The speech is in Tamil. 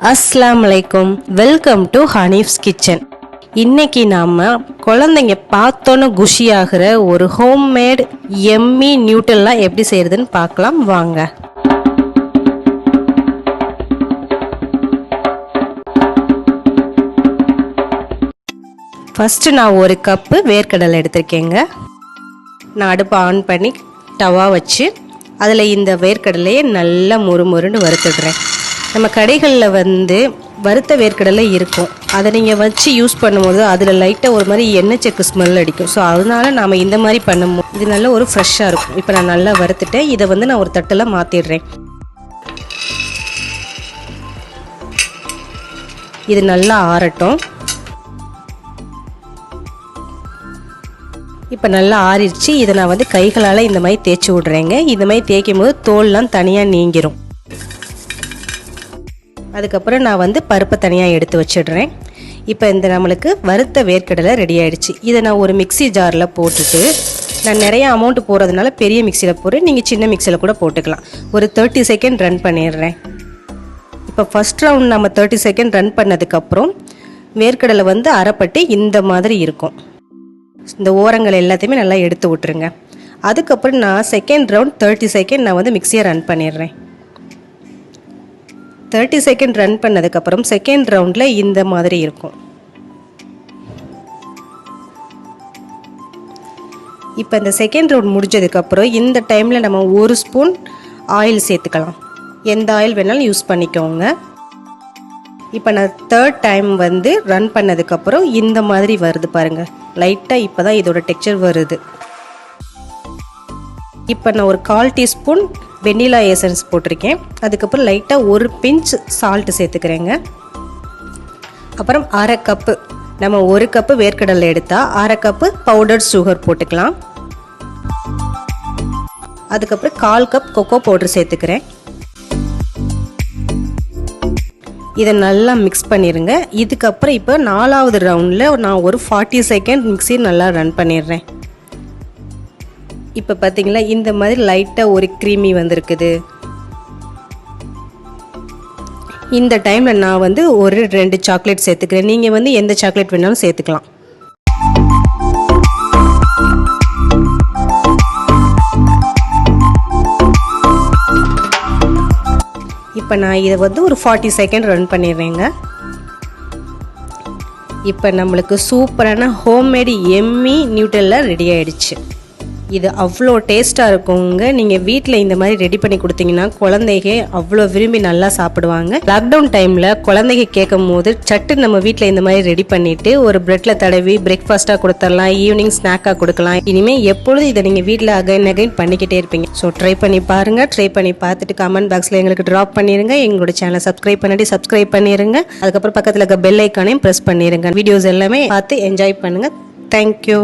அஸ்ஸலாமு அலைக்கும். Welcome to Hanif's kitchen. இன்னைக்கு நாம குழந்தைங்க பார்த்தோன்னு குஷியாகிற ஒரு ஹோம்மேட் எம்மி நியூட்டெல்லா எப்படி செய்யறதுன்னு பார்க்கலாம் வாங்க. ஃபர்ஸ்ட் நான் ஒரு கப்பு வேர்க்கடலை எடுத்திருக்கேங்க. நான் அடுப்பை ஆன் பண்ணி டவா வச்சு அதில் இந்த வேர்க்கடலையை நல்லா முறுமுறுன்னு வறுத்துடுறேன். நம்ம கடைகளில் வறுத்த வேர்க்கடலை இருக்கும், அதை நீங்கள் வச்சு யூஸ் பண்ணும்போது அதில் லைட்டாக ஒரு மாதிரி எண்ணெய் செக்கு ஸ்மெல் அடிக்கும். ஸோ அதனால நாம் இந்த மாதிரி பண்ணும்போது இது நல்ல ஒரு ஃப்ரெஷ்ஷாக இருக்கும். இப்போ நான் நல்லா வறுத்துட்டேன். இதை நான் ஒரு தட்டில் மாற்றிடுறேன். இது நல்லா ஆறட்டும். இப்போ நல்லா ஆறிடுச்சு. இதை நான் கைகளால் இந்த மாதிரி தேய்ச்சி விட்றேங்க. இந்த மாதிரி தேய்க்கும் போது தோல்லாம் தனியாக நீங்கிரும். அதுக்கப்புறம் நான் பருப்பை தனியாக எடுத்து வச்சிடுறேன். இப்போ நம்மளுக்கு வறுத்த வேர்க்கடலை ரெடி ஆகிடுச்சு. இதை நான் ஒரு மிக்சி ஜாரில் போட்டுட்டு, நான் நிறைய அமௌண்ட் போகிறதுனால பெரிய மிக்சியில் போடுறேன், நீங்கள் சின்ன மிக்சியில் கூட போட்டுக்கலாம். ஒரு 30 செகண்ட் ரன் பண்ணிடுறேன். இப்போ ஃபஸ்ட் ரவுண்ட் நம்ம 30 செகண்ட் ரன் பண்ணதுக்கப்புறம் வேர்க்கடலை அரைப்பட்டு இந்த மாதிரி இருக்கும். இந்த ஓரங்கள் எல்லாத்தையுமே நல்லா எடுத்து விட்டுருங்க. அதுக்கப்புறம் நான் செகண்ட் ரவுண்ட் 30 செகண்ட் நான் மிக்சியை ரன் பண்ணிடுறேன். 30 செகண்ட் ரன் பண்ணதுக்கப்புறம் செகண்ட் ரவுண்டில் இந்த மாதிரி இருக்கும். இப்போ இந்த செகண்ட் ரவுண்ட் முடிஞ்சதுக்கப்புறம் இந்த டைமில் நம்ம ஒரு ஸ்பூன் ஆயில் சேர்த்துக்கலாம். எந்த ஆயில் வேணாலும் யூஸ் பண்ணிக்கோங்க. இப்போ நான் தேர்ட் டைம் ரன் பண்ணதுக்கப்புறம் இந்த மாதிரி வருது பாருங்கள். லைட்டாக இப்போ தான் இதோட டெக்ஸ்சர் வருது. இப்போ நான் ஒரு 1/4 டீஸ்பூன் வெண்ணிலா எசன்ஸ் போட்டிருக்கேன். அதுக்கப்புறம் லைட்டாக ஒரு பிஞ்ச் சால்ட்டு சேர்த்துக்கிறேங்க. அப்புறம் 1/2 கப்பு, நம்ம 1 கப்பு வேர்க்கடலை எடுத்தால் 1/2 கப்பு பவுடர் சுகர் போட்டுக்கலாம். அதுக்கப்புறம் 1/4 கப் கொக்கோ பவுடர் சேர்த்துக்கிறேன். இதை நல்லா மிக்ஸ் பண்ணிடுங்க. இதுக்கப்புறம் இப்போ 4வது ரவுண்டில் நான் ஒரு 40 செகண்ட் மிக்ஸி நல்லா ரன் பண்ணிடுறேன். இப்போ பார்த்தீங்களா, இந்த மாதிரி லைட்டாக ஒரு க்ரீமி வந்திருக்குது. இந்த டைமில் நான் ஒரு 2 சாக்லேட் சேர்த்துக்கிறேன். நீங்கள் எந்த சாக்லேட் வேணாலும் சேர்த்துக்கலாம். இப்போ நான் இதை ஒரு 40 செகண்ட் ரன் பண்ணிடுறேங்க. இப்போ நம்மளுக்கு சூப்பரான ஹோம்மேட் எம்மி நியூட்டெல்லா ரெடி ஆகிடுச்சு. இது அவ்வளோ டேஸ்ட்டாக இருக்குங்க. நீங்கள் வீட்டில் இந்த மாதிரி ரெடி பண்ணி கொடுத்தீங்கன்னா குழந்தைங்க அவ்வளோ விரும்பி நல்லா சாப்பிடுவாங்க. லாக்டவுன் டைமில் குழந்தைங்க கேட்கும் போது சட்டு நம்ம வீட்டில் இந்த மாதிரி ரெடி பண்ணிவிட்டு ஒரு ப்ரெட்டில் தடவி பிரேக்ஃபாஸ்ட்டாக கொடுத்துடலாம், ஈவினிங் ஸ்நாக்காக கொடுக்கலாம். இனிமேல் எப்பொழுதும் இதை நீங்கள் வீட்டில் அகைன் பண்ணிக்கிட்டே இருப்பீங்க. ஸோ ட்ரை பண்ணி பாருங்கள். ட்ரை பண்ணி பார்த்துட்டு கமெண்ட் பாக்ஸில் எங்களுக்கு ட்ராப் பண்ணிடுங்க. எங்களோட சேனலை சப்ஸ்கிரைப் பண்ணிடுங்க. அதுக்கப்புறம் பக்கத்தில் இருக்க பெல் ஐக்கானையும் ப்ரெஸ் பண்ணிடுங்க. வீடியோஸ் எல்லாமே பார்த்து என்ஜாய் பண்ணுங்கள். தேங்க்யூ.